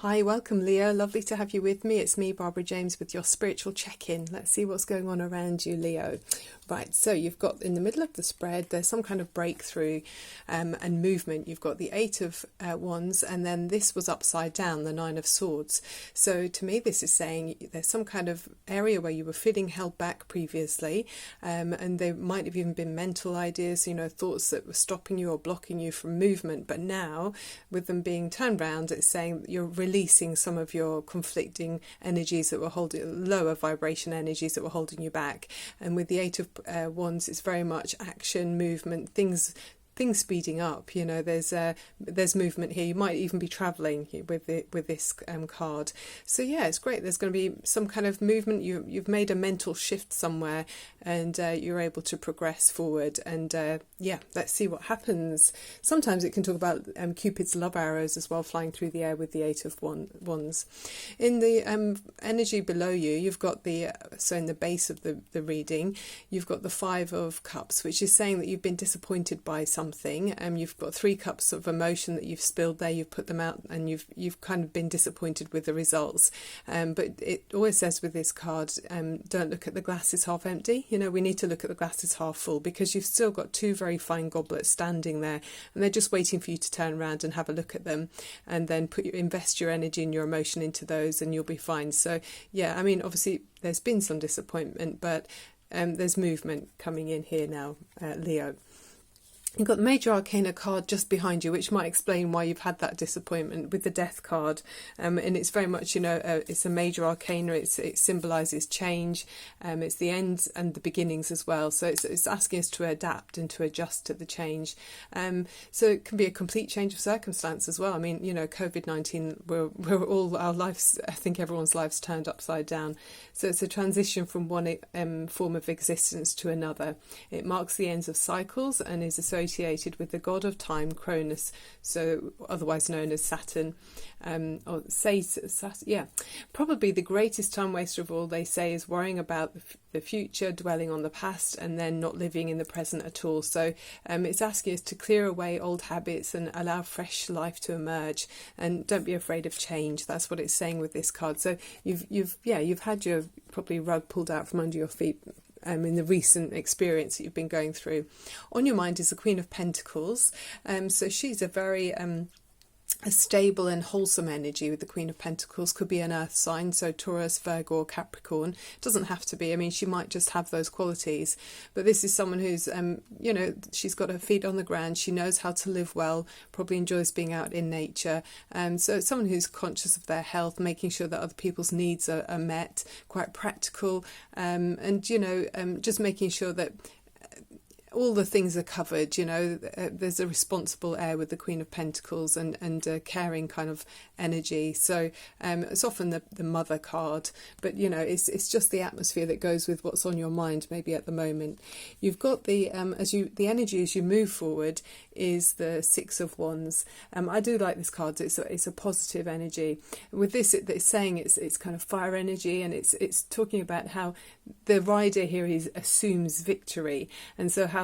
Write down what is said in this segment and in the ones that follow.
Hi, welcome Leo. Lovely to have you with me. It's me, Barbara James, with your spiritual check-in. Let's see what's going on around you, Leo. Right, so you've got in the middle of the spread, there's some kind of breakthrough and movement. You've got the Eight of Wands, and then this was upside down, the Nine of Swords. So to me, this is saying there's some kind of area where you were feeling held back previously, and there might have even been mental ideas, thoughts that were stopping you or blocking you from movement. But now, with them being turned around, it's saying you're releasing some of your conflicting energies that were holding, lower vibration energies that were holding you back. And with the Eight of Wands, it's very much action, movement, things speeding up. There's movement here. You might even be traveling with this card. So yeah, it's great. There's going to be some kind of movement. You've made a mental shift somewhere, and you're able to progress forward. And let's see what happens. Sometimes it can talk about Cupid's love arrows as well, flying through the air with the Eight of Wands. In the energy below you, you've got so in the base of the reading, you've got the Five of Cups, which is saying that you've been disappointed by something. You've got 3 cups of emotion that you've spilled there. You've put them out, and you've kind of been disappointed with the results. But it always says with this card, don't look at the glass as half empty. We need to look at the glass as half full, because you've still got 2 very fine goblets standing there, and they're just waiting for you to turn around and have a look at them, and then invest your energy and your emotion into those, and you'll be fine. So yeah, I mean, obviously there's been some disappointment, but there's movement coming in here now, Leo. You've got the Major Arcana card just behind you, which might explain why you've had that disappointment with the Death card. And it's very much, it's a Major Arcana. It symbolises change. It's the ends and the beginnings as well. So it's asking us to adapt and to adjust to the change. So it can be a complete change of circumstance as well. I mean, COVID-19, we're all, our lives, I think everyone's lives turned upside down. So it's a transition from one form of existence to another. It marks the ends of cycles and is associated with the god of time, Cronus, so otherwise known as Saturn, or Saturn. Yeah, probably the greatest time waster of all, they say, is worrying about the future, dwelling on the past, and then not living in the present at all. So it's asking us to clear away old habits and allow fresh life to emerge, and don't be afraid of change. That's what it's saying with this card. So you've had your probably rug pulled out from under your feet in the recent experience that you've been going through. On your mind is the Queen of Pentacles. So she's a very a stable and wholesome energy with the Queen of Pentacles. Could be an earth sign, so Taurus, Virgo or Capricorn. Doesn't have to be. I mean, she might just have those qualities. But this is someone who's, she's got her feet on the ground. She knows how to live well, probably enjoys being out in nature. So it's someone who's conscious of their health, making sure that other people's needs are met, quite practical, and, just making sure that all the things are covered. There's a responsible air with the Queen of Pentacles, and a caring kind of energy. So it's often the mother card, but it's just the atmosphere that goes with what's on your mind maybe at the moment. You've got the energy as you move forward is the Six of Wands. I do like this card. It's a positive energy. With this, it's saying it's kind of fire energy, and it's talking about how the rider here assumes victory, and so how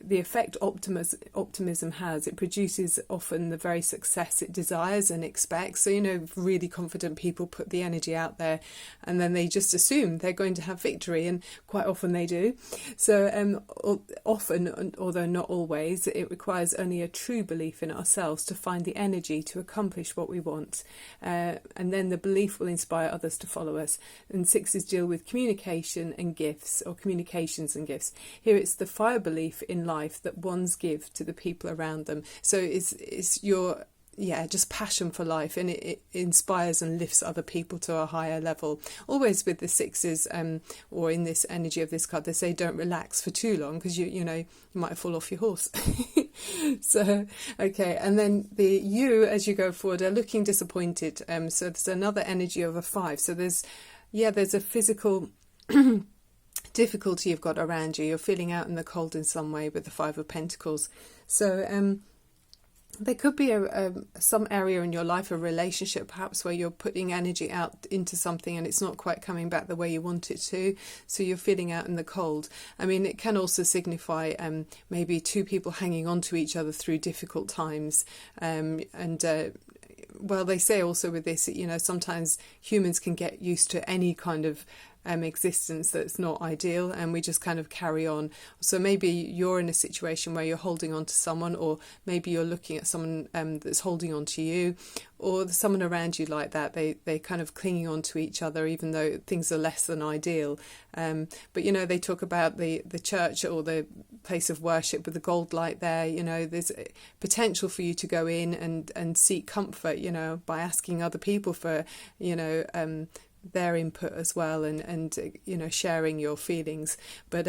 the effect optimism has, it produces often the very success it desires and expects. So really confident people put the energy out there, and then they just assume they're going to have victory, and quite often they do. So often, although not always, it requires only a true belief in ourselves to find the energy to accomplish what we want, and then the belief will inspire others to follow us. And sixes deal with communication and gifts, or communications and gifts. Here it's the fire belief in life that ones give to the people around them. So it's your just passion for life, and it inspires and lifts other people to a higher level. Always with the sixes, or in this energy of this card, they say don't relax for too long, because you might fall off your horse. So okay, and then you as you go forward are looking disappointed. So there's another energy of a 5. So there's a physical difficulty you've got around you. You're feeling out in the cold in some way with the Five of Pentacles. So there could be some area in your life, a relationship perhaps, where you're putting energy out into something and it's not quite coming back the way you want it to. So you're feeling out in the cold. I mean, it can also signify maybe 2 people hanging on to each other through difficult times, and well, they say also with this, you know, sometimes humans can get used to any kind of existence that's not ideal, and we just kind of carry on. So maybe you're in a situation where you're holding on to someone, or maybe you're looking at someone that's holding on to you, or someone around you like that. They're kind of clinging on to each other even though things are less than ideal. But you know, they talk about the church or the place of worship with the gold light there. You know, there's potential for you to go in and seek comfort, you know, by asking other people for, you know, their input as well, and you know, sharing your feelings. But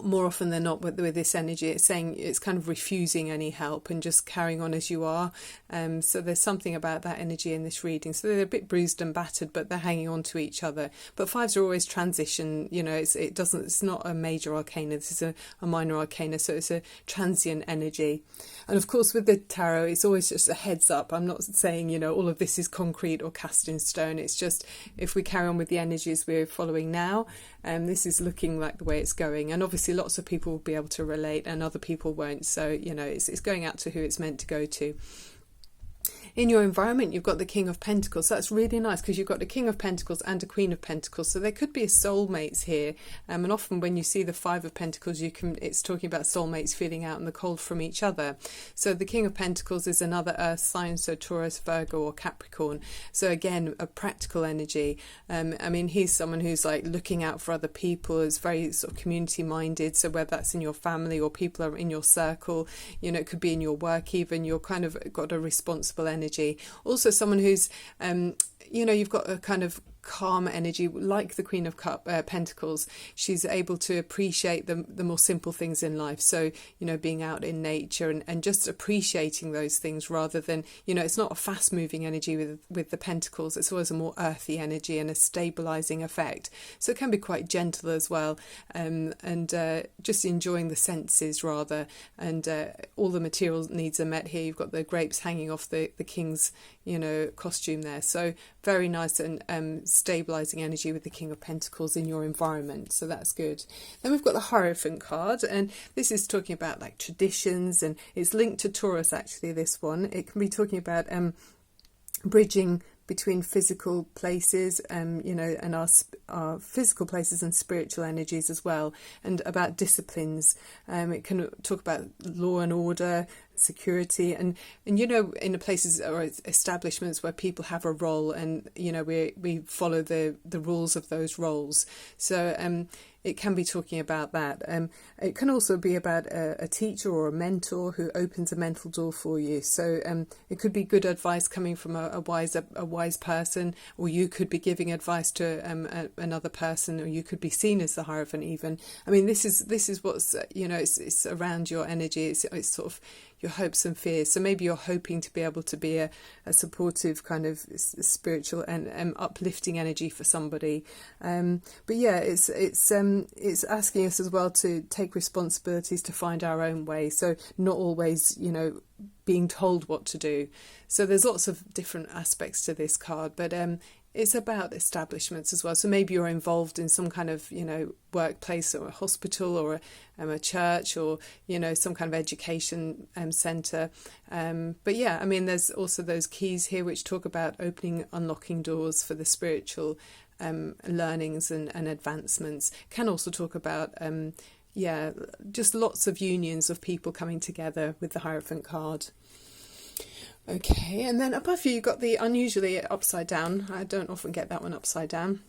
more often than not with this energy, it's saying it's kind of refusing any help and just carrying on as you are. So there's something about that energy in this reading. So they're a bit bruised and battered, but they're hanging on to each other. But fives are always transition, you know, it's not a major arcana, this is a minor arcana, so it's a transient energy. And of course with the tarot, it's always just a heads up. I'm not saying, you know, all of this is concrete or cast in stone. It's just, if we carry on with the energies we're following now, this is looking like the way it's going. And obviously lots of people will be able to relate and other people won't. So, you know, it's going out to who it's meant to go to. In your environment, you've got the King of Pentacles. So that's really nice because you've got the King of Pentacles and a Queen of Pentacles. So there could be soulmates here. And often when you see the Five of Pentacles, it's talking about soulmates feeling out in the cold from each other. So the King of Pentacles is another earth sign, so Taurus, Virgo or Capricorn. So again, a practical energy. I mean, he's someone who's like looking out for other people, is very sort of community minded. So whether that's in your family or people are in your circle, you know, it could be in your work even, you're kind of got a responsible energy. Also someone who's you know, you've got a kind of calm energy like the Queen of Pentacles. She's able to appreciate the more simple things in life, so you know, being out in nature and just appreciating those things rather than, you know, it's not a fast moving energy with the Pentacles. It's always a more earthy energy and a stabilizing effect, so it can be quite gentle as well, and just enjoying the senses rather, and all the material needs are met here. You've got the grapes hanging off the king's, you know, costume there, so very nice and stabilizing energy with the King of Pentacles in your environment, so that's good. Then we've got the Hierophant card, and this is talking about like traditions, and it's linked to Taurus actually, this one. It can be talking about bridging between physical places, you know, and our physical places and spiritual energies as well, and about disciplines. It can talk about law and order, security, and you know, in the places or establishments where people have a role, and you know, we follow the rules of those roles. So it can be talking about that. It can also be about a teacher or a mentor who opens a mental door for you. So it could be good advice coming from a wise person, or you could be giving advice to another person, or you could be seen as the Hierophant even. I mean, this is what's, you know, it's around your energy. It's sort of your hopes and fears. So maybe you're hoping to be able to be a supportive kind of spiritual and uplifting energy for somebody. But yeah, it's asking us as well to take responsibilities to find our own way. So not always, you know, being told what to do. So there's lots of different aspects to this card, but it's about establishments as well. So maybe you're involved in some kind of, you know, workplace or a hospital or a church, or, you know, some kind of education centre. But yeah, I mean, there's also those keys here which talk about opening, unlocking doors for the spiritual learnings and advancements. Can also talk about just lots of unions of people coming together with the Hierophant card. Okay, and then above you, you've got the unusually upside down. I don't often get that one upside down.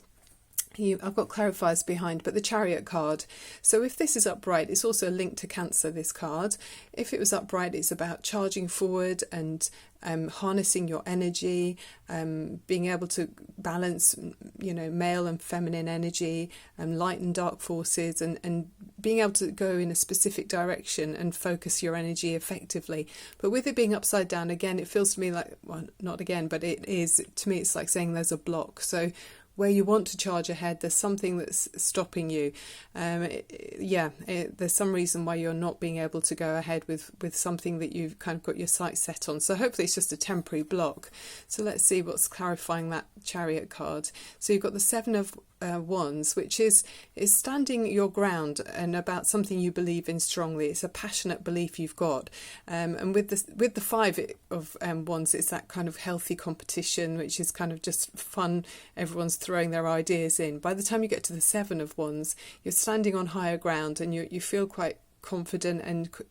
I've got clarifiers behind, but the Chariot card. So if this is upright, it's also linked to Cancer, this card. If it was upright, it's about charging forward and harnessing your energy, being able to balance, you know, male and feminine energy, light and dark forces, and being able to go in a specific direction and focus your energy effectively. But with it being upside down, again, it feels to me like, well, not again, but it is, to me, it's like saying there's a block. So where you want to charge ahead, there's something that's stopping you. There's some reason why you're not being able to go ahead with something that you've kind of got your sights set on. So hopefully it's just a temporary block. So let's see what's clarifying that Chariot card. So you've got the Seven of Wands, which is standing your ground and about something you believe in strongly. It's a passionate belief you've got, and with the Five of Wands, it's that kind of healthy competition, which is kind of just fun. Everyone's throwing their ideas in. By the time you get to the Seven of Wands, you're standing on higher ground, and you feel quite confident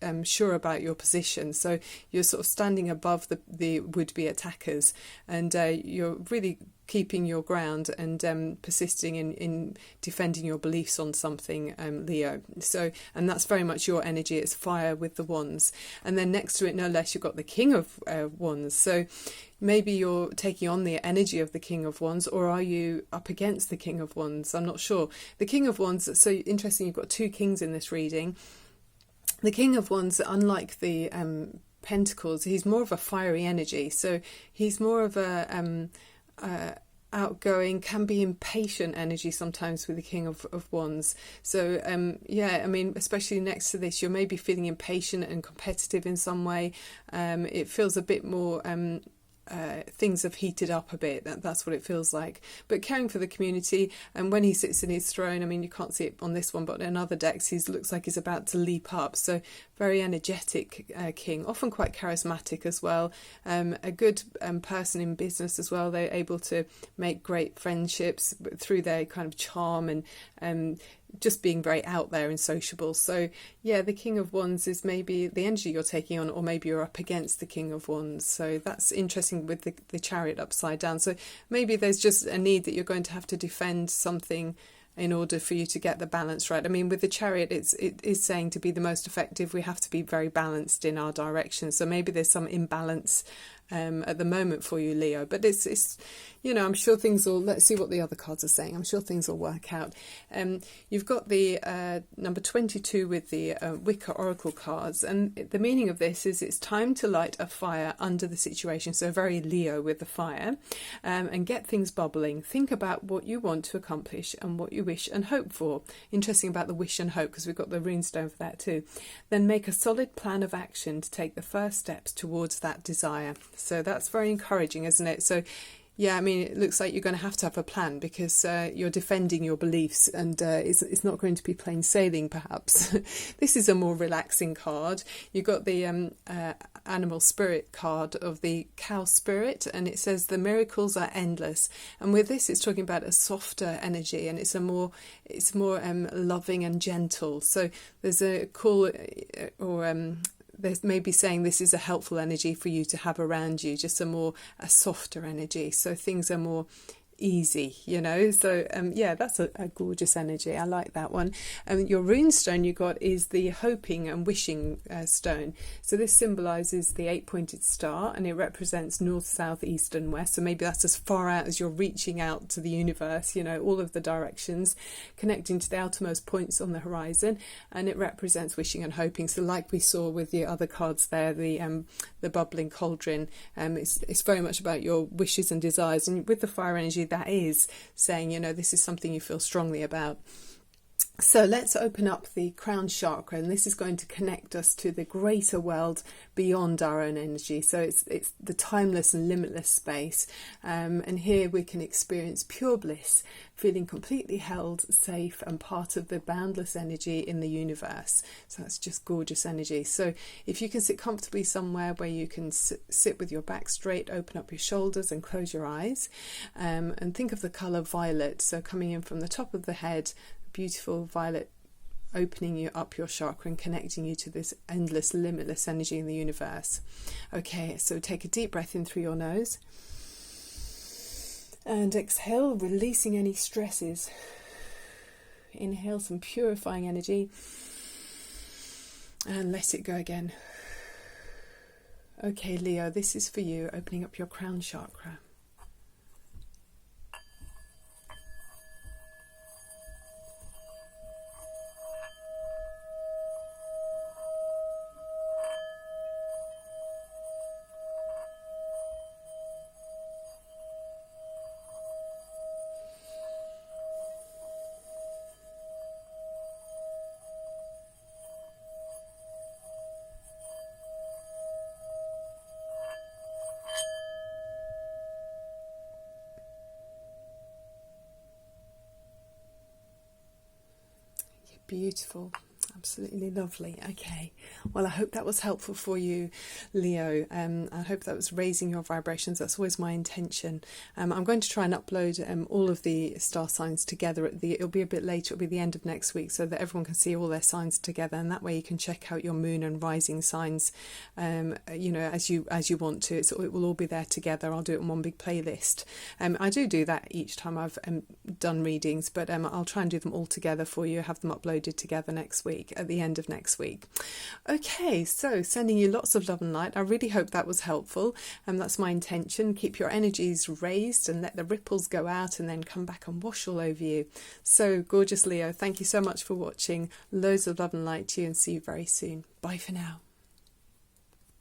and sure about your position. So you're sort of standing above the would-be attackers, and you're really keeping your ground and persisting in defending your beliefs on something, Leo. So, and that's very much your energy. It's fire with the wands. And then next to it, no less, you've got the King of Wands. So maybe you're taking on the energy of the King of Wands, or are you up against the King of Wands? I'm not sure. The King of Wands, so interesting, you've got two kings in this reading. The King of Wands, unlike the Pentacles, he's more of a fiery energy. So he's more of a outgoing, can be impatient energy sometimes with the King of Wands. So yeah, I mean, especially next to this, you're maybe feeling impatient and competitive in some way. It feels a bit more things have heated up a bit. That's what it feels like. But caring for the community, and when he sits in his throne, I mean, you can't see it on this one, but in other decks, he looks like he's about to leap up. So very energetic king, often quite charismatic as well. A good person in business as well. They're able to make great friendships through their kind of charm and just being very out there and sociable. So yeah, the King of Wands is maybe the energy you're taking on, or maybe you're up against the King of Wands. So that's interesting with the Chariot upside down. So maybe there's just a need that you're going to have to defend something in order for you to get the balance right. I mean, with the Chariot, it is saying to be the most effective, we have to be very balanced in our direction. So maybe there's some imbalance at the moment for you, Leo. But it's you know, I'm sure things will, let's see what the other cards are saying. I'm sure things will work out. You've got the number 22 with the Wicker Oracle cards. And the meaning of this is it's time to light a fire under the situation. So very Leo with the fire, and get things bubbling. Think about what you want to accomplish and what you wish and hope for. Interesting about the wish and hope, because we've got the runestone for that too. Then make a solid plan of action to take the first steps towards that desire. So that's very encouraging, isn't it? So yeah, I mean, it looks like you're going to have a plan, because you're defending your beliefs, and it's not going to be plain sailing, perhaps. This is a more relaxing card. You've got the animal spirit card of the cow spirit, and it says the miracles are endless. And with this, it's talking about a softer energy, and it's more loving and gentle. So there's a call, or there's maybe saying this is a helpful energy for you to have around you, just a softer energy. So things are more easy, you know. So yeah, that's a gorgeous energy. I like that one. Your runestone you got is the hoping and wishing stone. So this symbolizes the 8-pointed star, and it represents north, south, east and west. So maybe that's as far out as you're reaching out to the universe, you know, all of the directions, connecting to the outermost points on the horizon. And it represents wishing and hoping. So like we saw with the other cards there, the bubbling cauldron, it's very much about your wishes and desires. And with the fire energy, that is saying, you know, this is something you feel strongly about. So let's open up the crown chakra, and this is going to connect us to the greater world beyond our own energy. So it's the timeless and limitless space, and here we can experience pure bliss, feeling completely held, safe, and part of the boundless energy in the universe. So that's just gorgeous energy. So if you can sit comfortably somewhere where you can sit with your back straight, open up your shoulders and close your eyes, and think of the colour violet. So coming in from the top of the head, beautiful violet, opening you up your chakra and connecting you to this endless, limitless energy in the universe. Okay, so take a deep breath in through your nose and exhale, releasing any stresses. Inhale some purifying energy and let it go again. Okay, Leo, this is for you, opening up your crown chakra. beautiful. Absolutely lovely. Okay, well, I hope that was helpful for you, Leo. I hope that was raising your vibrations. That's always my intention. I'm going to try and upload all of the star signs together. It'll be a bit later. It'll be the end of next week, so that everyone can see all their signs together, and that way you can check out your moon and rising signs, as you want to. It will all be there together. I'll do it in one big playlist. I do that each time I've done readings, but I'll try and do them all together for you. Have them uploaded together next week. At the end of next week. Okay, so sending you lots of love and light. I really hope that was helpful, and that's my intention. Keep your energies raised and let the ripples go out and then come back and wash all over you. So gorgeous, Leo, thank you so much for watching. Loads of love and light to you, and see you very soon. Bye for now.